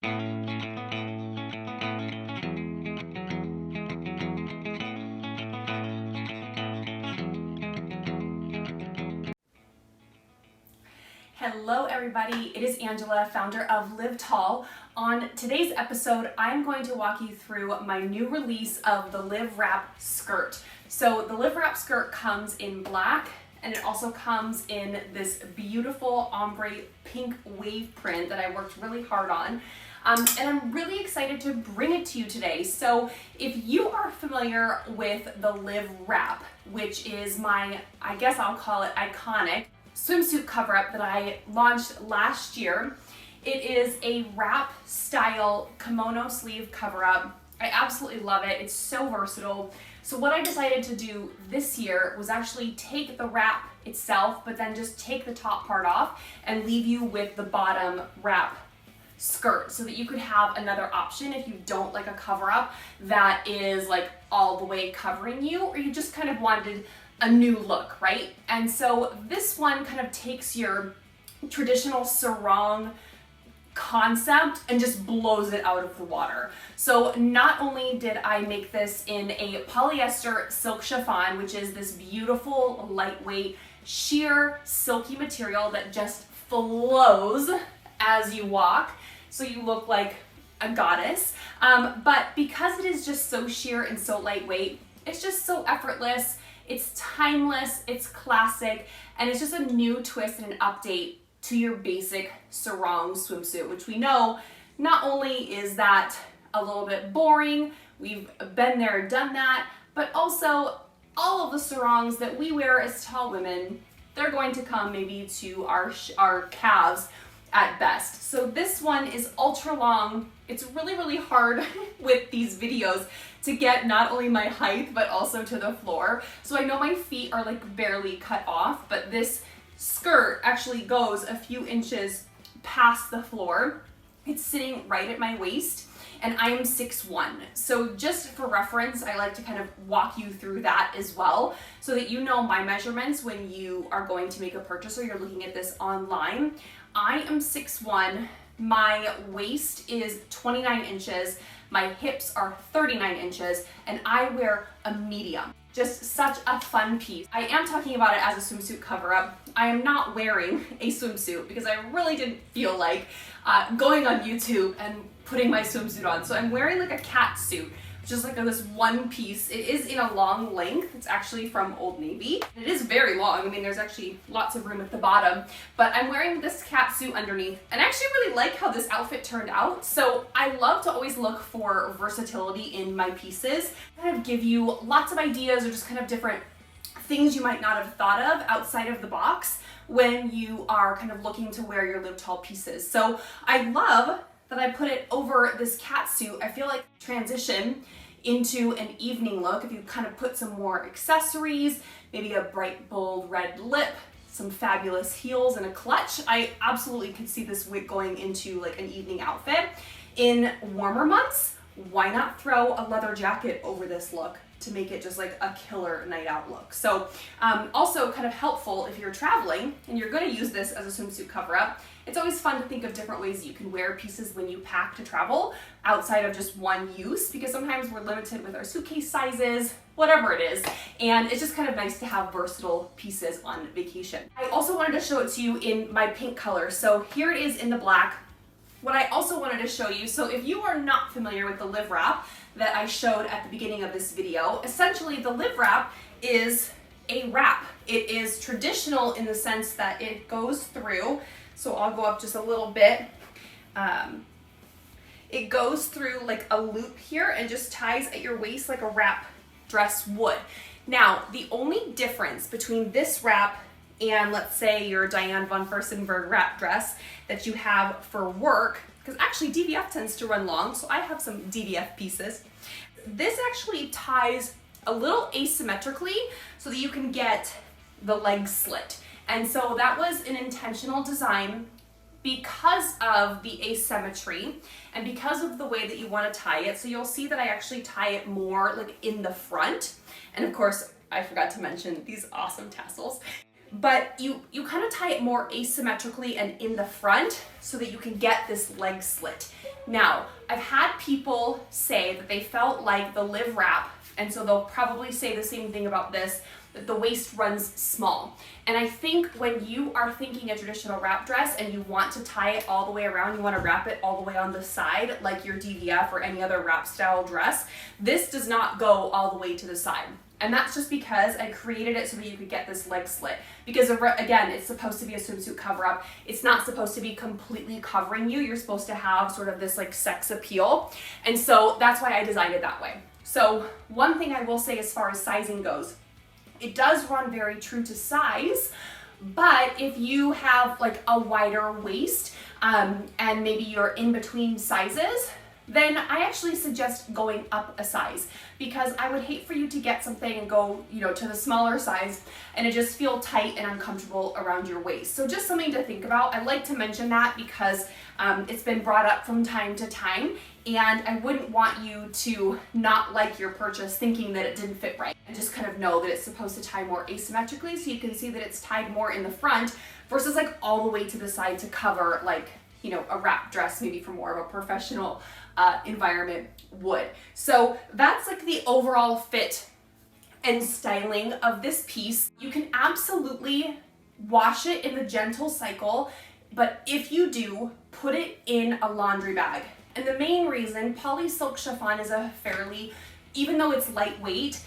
Hello everybody, it is Angela, founder of Live Tall. On today's episode, I'm going to walk you through my new release of the Liv Wrap Skirt. So the Liv Wrap Skirt comes in black, and it also comes in this beautiful ombre pink wave print that I worked really hard on. And I'm really excited to bring it to you today. So if you are familiar with the Liv Wrap, which is my, I guess I'll call it iconic, swimsuit cover-up that I launched last year. It is a wrap style kimono sleeve cover-up. I absolutely love it. It's so versatile. So what I decided to do this year was actually take the wrap itself, but then just take the top part off and leave you with the bottom wrap skirt so that you could have another option if you don't like a cover-up that is like all the way covering you, or you just kind of wanted a new look, right? And so this one kind of takes your traditional sarong concept and just blows it out of the water. So not only did I make this in a polyester silk chiffon, which is this beautiful, lightweight, sheer, silky material that just flows as you walk, so you look like a goddess. But because it is just so sheer and so lightweight, it's just so effortless. It's timeless, it's classic, and it's just a new twist and an update to your basic sarong swimsuit, which we know not only is that a little bit boring, we've been there, done that, but also all of the sarongs that we wear as tall women, they're going to come maybe to our calves at best. So this one is ultra long. It's really, really hard with these videos to get not only my height, but also to the floor. So I know my feet are like barely cut off, but this skirt actually goes a few inches past the floor. It's sitting right at my waist, and I am 6'1". So just for reference, I like to kind of walk you through that as well, so that you know my measurements when you are going to make a purchase or you're looking at this online. I am 6'1", my waist is 29 inches, my hips are 39 inches, and I wear a medium. Just such a fun piece. I am talking about it as a swimsuit cover-up. I am not wearing a swimsuit because I really didn't feel like going on YouTube and putting my swimsuit on. So I'm wearing like a cat suit, which is like this one piece. It is in a long length. It's actually from Old Navy. It is very long. I mean, there's actually lots of room at the bottom, but I'm wearing this cat suit underneath, and I actually really like how this outfit turned out. So I love to always look for versatility in my pieces, kind of give you lots of ideas or just kind of different things you might not have thought of outside of the box when you are kind of looking to wear your Live Tall pieces. So I love that I put it over this cat suit. I feel like transition into an evening look if you kind of put some more accessories, maybe a bright bold red lip, some fabulous heels, and a clutch. I absolutely could see this wig going into like an evening outfit. In warmer months, why not throw a leather jacket over this look to make it just like a killer night out look? So also kind of helpful if you're traveling and you're going to use this as a swimsuit cover up. It's always fun to think of different ways you can wear pieces when you pack to travel outside of just one use, because sometimes we're limited with our suitcase sizes, whatever it is, and it's just kind of nice to have versatile pieces on vacation. I also wanted to show it to you in my pink color. So here it is in the black. What I also wanted to show you, so if you are not familiar with the Liv Wrap that I showed at the beginning of this video, essentially the Liv Wrap is a wrap. It is traditional in the sense that it goes through, so I'll go up just a little bit. It goes through like a loop here and just ties at your waist like a wrap dress would. Now, the only difference between this wrap and let's say your Diane von Furstenberg wrap dress that you have for work, because actually DVF tends to run long, so I have some DVF pieces. This actually ties a little asymmetrically so that you can get the leg slit. And so that was an intentional design because of the asymmetry and because of the way that you want to tie it. So you'll see that I actually tie it more like in the front. And of course, I forgot to mention these awesome tassels. but you kind of tie it more asymmetrically and in the front so that you can get this leg slit. Now, I've had people say that they felt like the Liv Wrap, and so they'll probably say the same thing about this, that the waist runs small. And I think when you are thinking a traditional wrap dress and you want to tie it all the way around, you want to wrap it all the way on the side like your DVF or any other wrap style dress, this does not go all the way to the side. And that's just because I created it so that you could get this leg slit. Because again, it's supposed to be a swimsuit cover up. It's not supposed to be completely covering you. You're supposed to have sort of this like sex appeal. And so that's why I designed it that way. So one thing I will say as far as sizing goes, it does run very true to size, but if you have like a wider waist and maybe you're in between sizes, then I actually suggest going up a size, because I would hate for you to get something and go, to the smaller size and it just feel tight and uncomfortable around your waist. So just something to think about. I like to mention that because it's been brought up from time to time, and I wouldn't want you to not like your purchase thinking that it didn't fit right, and just kind of know that it's supposed to tie more asymmetrically so you can see that it's tied more in the front versus like all the way to the side to cover like, a wrap dress maybe for more of a professional environment would. So that's like the overall fit and styling of this piece. You can absolutely wash it in the gentle cycle, but if you do, put it in a laundry bag. And the main reason, poly silk chiffon is a fairly, even though it's lightweight,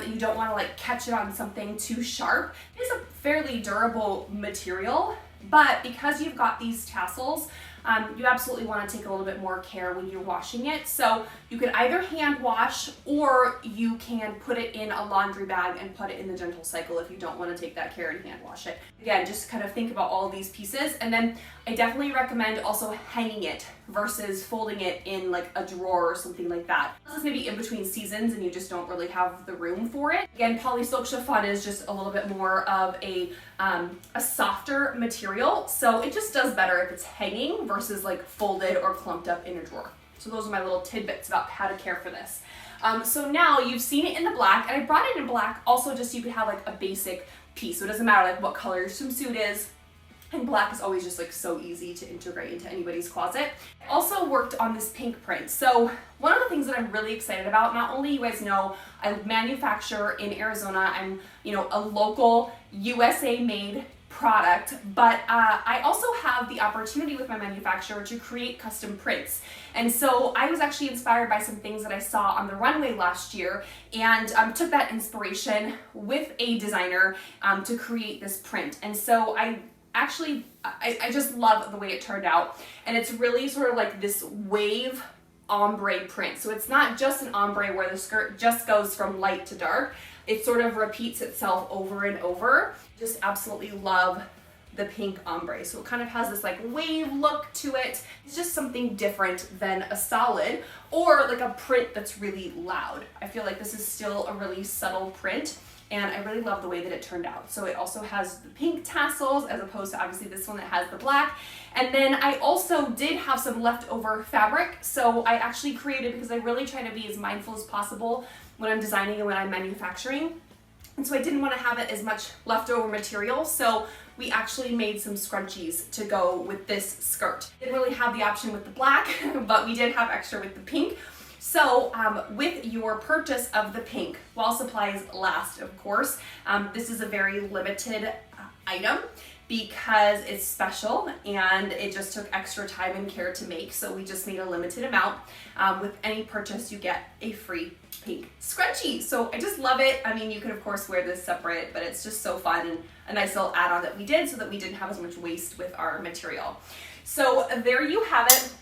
you don't want to like catch it on something too sharp, it is a fairly durable material. But because you've got these tassels, you absolutely want to take a little bit more care when you're washing it. So you can either hand wash, or you can put it in a laundry bag and put it in the gentle cycle if you don't want to take that care and hand wash it. Again, just kind of think about all of these pieces. And then I definitely recommend also hanging it versus folding it in like a drawer or something like that. This is maybe in between seasons and you just don't really have the room for it. Again, poly silk chiffon is just a little bit more of a softer material, so it just does better if it's hanging versus like folded or clumped up in a drawer. So those are my little tidbits about how to care for this. So now you've seen it in the black, and I brought it in black also just so you could have like a basic piece. So it doesn't matter like what color your swimsuit is. And black is always just like so easy to integrate into anybody's closet. I also worked on this pink print. So one of the things that I'm really excited about, not only you guys know I manufacture in Arizona, I'm a local USA made product, but I also have the opportunity with my manufacturer to create custom prints. And so I was actually inspired by some things that I saw on the runway last year, and took that inspiration with a designer to create this print. And so I just love the way it turned out, and it's really sort of like this wave ombre print. So it's not just an ombre where the skirt just goes from light to dark. It sort of repeats itself over and over. Just absolutely love the pink ombre. So it kind of has this like wave look to it. It's just something different than a solid or like a print that's really loud. I feel like this is still a really subtle print, and I really love the way that it turned out. So it also has the pink tassels as opposed to obviously this one that has the black. And then I also did have some leftover fabric. So I actually created, because I really try to be as mindful as possible when I'm designing and when I'm manufacturing. And so I didn't want to have it as much leftover material. So we actually made some scrunchies to go with this skirt. Didn't really have the option with the black, but we did have extra with the pink. So with your purchase of the pink, while supplies last, of course, this is a very limited item because it's special and it just took extra time and care to make. So we just made a limited amount. With any purchase, you get a free pink scrunchie. So I just love it. I mean, you could of course wear this separate, but it's just so fun and a nice little add-on that we did so that we didn't have as much waste with our material. So there you have it.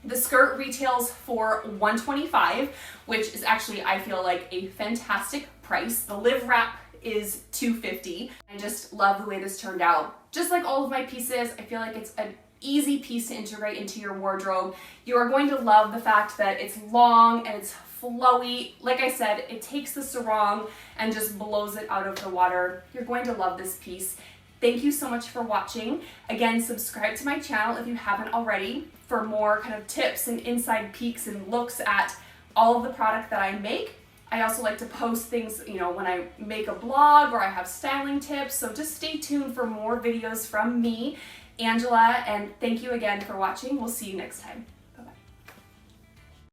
The skirt retails for $125, which is actually, I feel like, a fantastic price. The Liv Wrap is $250. I just love the way this turned out. Just like all of my pieces, I feel like it's an easy piece to integrate into your wardrobe. You are going to love the fact that it's long and it's flowy. Like I said, it takes the sarong and just blows it out of the water. You're going to love this piece. Thank you so much for watching. Again, subscribe to my channel if you haven't already for more kind of tips and inside peeks and looks at all of the product that I make. I also like to post things, when I make a blog or I have styling tips. So just stay tuned for more videos from me, Angela, and thank you again for watching. We'll see you next time.